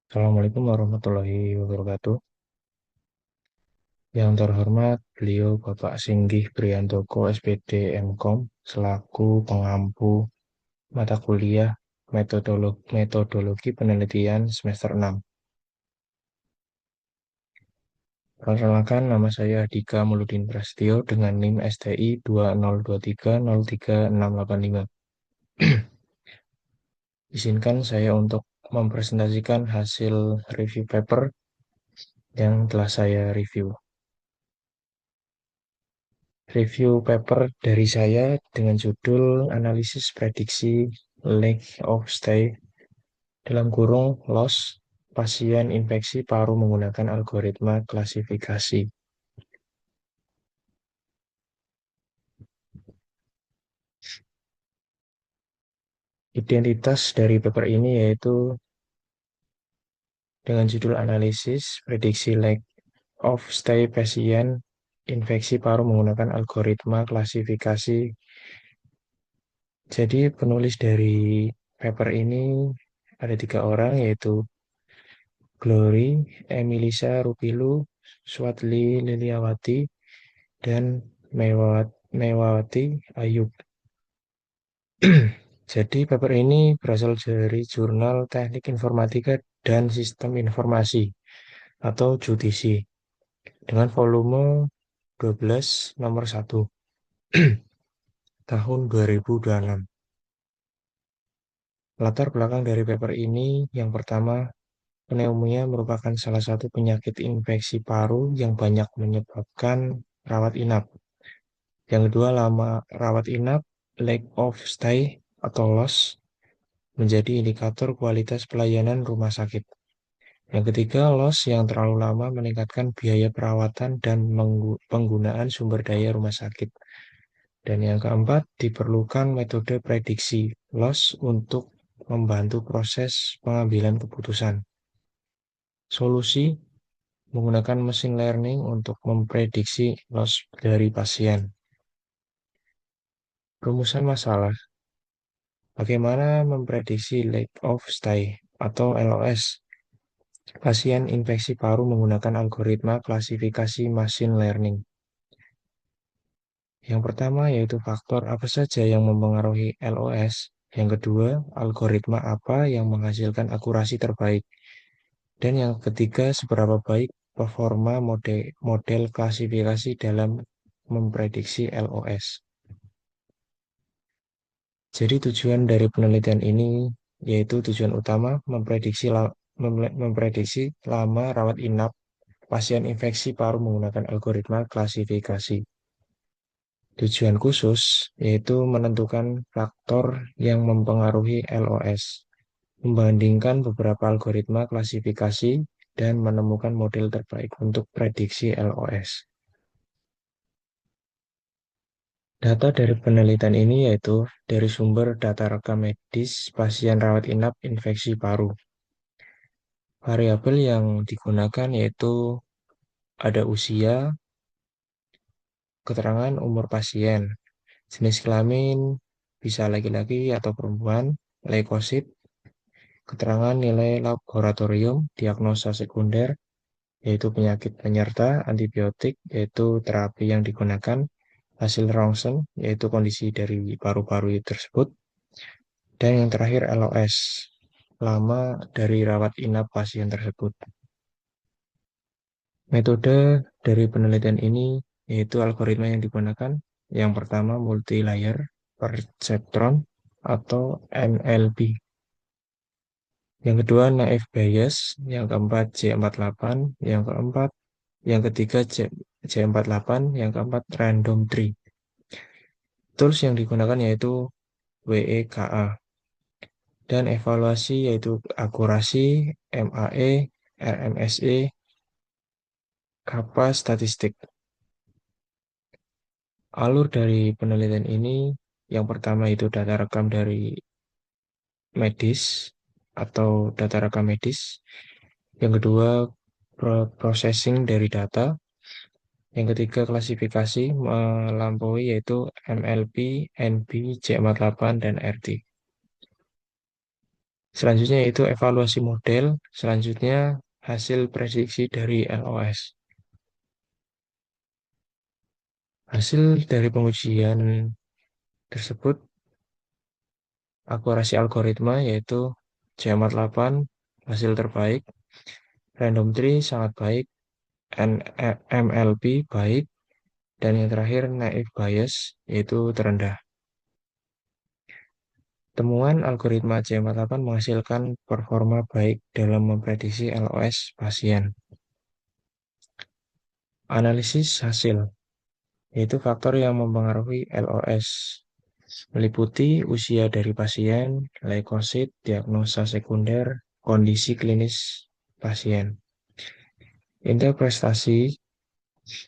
Assalamualaikum warahmatullahi wabarakatuh. Yang terhormat, beliau Bapak Singgih Briyantoko, SPD MKOM, selaku pengampu mata kuliah metodologi penelitian semester 6. Perkenalkan, nama saya Dika Muludin Prasetyo dengan NIM STI 2023036685. Izinkan saya untuk mempresentasikan hasil review paper yang telah saya review. Review paper dari saya dengan judul Analisis Prediksi Length of Stay dalam kurung loss pasien infeksi paru menggunakan algoritma klasifikasi. Identitas dari paper ini yaitu dengan judul Analisis Prediksi Length of Stay pasien infeksi paru menggunakan algoritma klasifikasi. Jadi penulis dari paper ini ada 3 orang, yaitu Glory, Emilisa Rupilu, Swatli Liliawati, dan Mewawati Ayub. Jadi paper ini berasal dari Jurnal Teknik Informatika dan Sistem Informasi atau JUTISI dengan volume 12 nomor 1 tahun 2026. Latar belakang dari paper ini yang pertama, pneumonia merupakan salah satu penyakit infeksi paru yang banyak menyebabkan rawat inap. Yang kedua, lama rawat inap, lack of stay atau loss, menjadi indikator kualitas pelayanan rumah sakit. Yang ketiga, loss yang terlalu lama meningkatkan biaya perawatan dan penggunaan sumber daya rumah sakit. Dan yang keempat, diperlukan metode prediksi loss untuk membantu proses pengambilan keputusan. Solusi, menggunakan machine learning untuk memprediksi loss dari pasien. Rumusan masalah. Bagaimana memprediksi length of stay atau LOS pasien infeksi paru menggunakan algoritma klasifikasi machine learning? Yang pertama yaitu faktor apa saja yang mempengaruhi LOS. Yang kedua, algoritma apa yang menghasilkan akurasi terbaik. Dan yang ketiga, seberapa baik performa model klasifikasi dalam memprediksi LOS. Jadi tujuan dari penelitian ini yaitu tujuan utama memprediksi lama rawat inap pasien infeksi paru menggunakan algoritma klasifikasi. Tujuan khusus yaitu menentukan faktor yang mempengaruhi LOS, membandingkan beberapa algoritma klasifikasi, dan menemukan model terbaik untuk prediksi LOS. Data dari penelitian ini yaitu dari sumber data rekam medis pasien rawat inap infeksi paru. Variabel yang digunakan yaitu ada usia, keterangan umur pasien, jenis kelamin bisa laki-laki atau perempuan, leukosit, keterangan nilai laboratorium, diagnosa sekunder, yaitu penyakit penyerta, antibiotik, yaitu terapi yang digunakan, hasil rongsen, yaitu kondisi dari paru-paru tersebut, dan yang terakhir LOS, lama dari rawat inap pasien tersebut. Metode dari penelitian ini yaitu algoritma yang digunakan. Yang pertama multi-layer perceptron atau NLP. Yang kedua naive Bayes, yang keempat J48, yang ketiga J48, yang keempat random tree. Tools yang digunakan yaitu WEKA dan evaluasi yaitu akurasi, MAE, RMSE, kappa statistik. Alur dari penelitian ini yang pertama itu data rekam dari medis atau data rekam medis. Yang kedua processing dari data. Yang ketiga klasifikasi melampaui yaitu MLP, NP, J48, dan RT. Selanjutnya yaitu evaluasi model, selanjutnya hasil prediksi dari LOS. Hasil dari pengujian tersebut, akurasi algoritma yaitu CMAT8 hasil terbaik, random tree sangat baik, MLP baik, dan yang terakhir naive bias yaitu terendah. Temuan algoritma CMAT8 menghasilkan performa baik dalam memprediksi LOS pasien. Analisis hasil yaitu faktor yang mempengaruhi LOS, meliputi usia dari pasien, leukosit, diagnosa sekunder, kondisi klinis pasien. Interpretasi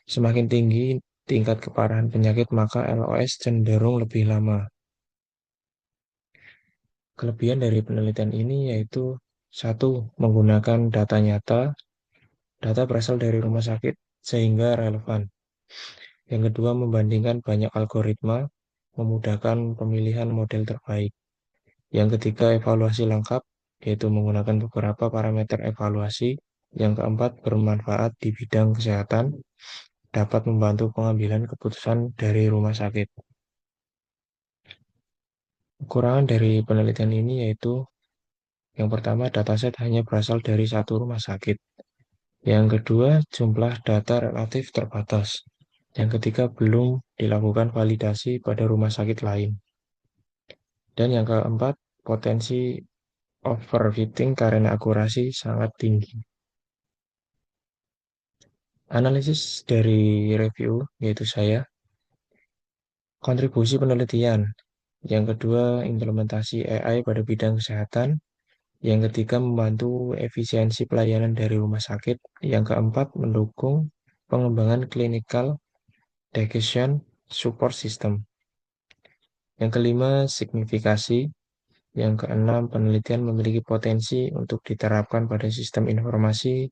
semakin tinggi tingkat keparahan penyakit, maka LOS cenderung lebih lama. Kelebihan dari penelitian ini yaitu satu, menggunakan data nyata, data berasal dari rumah sakit sehingga relevan. Yang kedua, membandingkan banyak algoritma, memudahkan pemilihan model terbaik. Yang ketiga, evaluasi lengkap, yaitu menggunakan beberapa parameter evaluasi. Yang keempat, bermanfaat di bidang kesehatan, dapat membantu pengambilan keputusan dari rumah sakit. Kekurangan dari penelitian ini yaitu yang pertama, dataset hanya berasal dari satu rumah sakit. Yang kedua, jumlah data relatif terbatas. Yang ketiga, belum dilakukan validasi pada rumah sakit lain. Dan yang keempat, potensi overfitting karena akurasi sangat tinggi. Analisis dari review, yaitu saya, kontribusi penelitian. Yang kedua, implementasi AI pada bidang kesehatan. Yang ketiga, membantu efisiensi pelayanan dari rumah sakit. Yang keempat, mendukung pengembangan clinical decision support system. Yang kelima, signifikasi. Yang keenam, penelitian memiliki potensi untuk diterapkan pada sistem informasi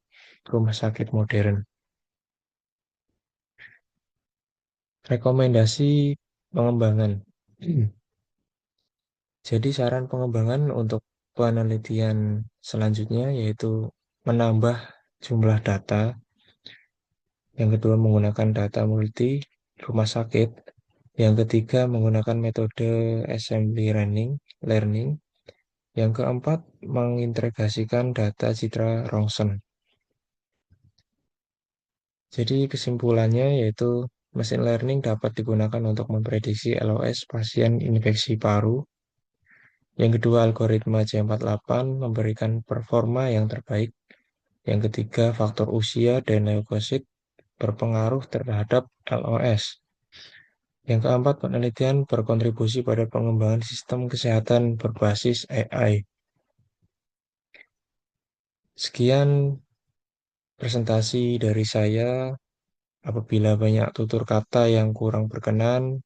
rumah sakit modern. Rekomendasi pengembangan. Jadi saran pengembangan untuk penelitian selanjutnya yaitu menambah jumlah data. Yang kedua, menggunakan data multi rumah sakit. Yang ketiga, menggunakan metode assembly learning. Yang keempat, mengintegrasikan data citra rongsen. Jadi kesimpulannya yaitu mesin learning dapat digunakan untuk memprediksi LOS pasien infeksi paru. Yang kedua, algoritma C48 memberikan performa yang terbaik. Yang ketiga, faktor usia dan leukosit berpengaruh terhadap LOS. Yang keempat, penelitian berkontribusi pada pengembangan sistem kesehatan berbasis AI. Sekian presentasi dari saya. Apabila banyak tutur kata yang kurang berkenan,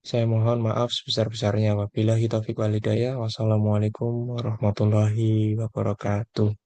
saya mohon maaf sebesar-besarnya. Wabillahi taufiq walhidayah. Wassalamualaikum warahmatullahi wabarakatuh.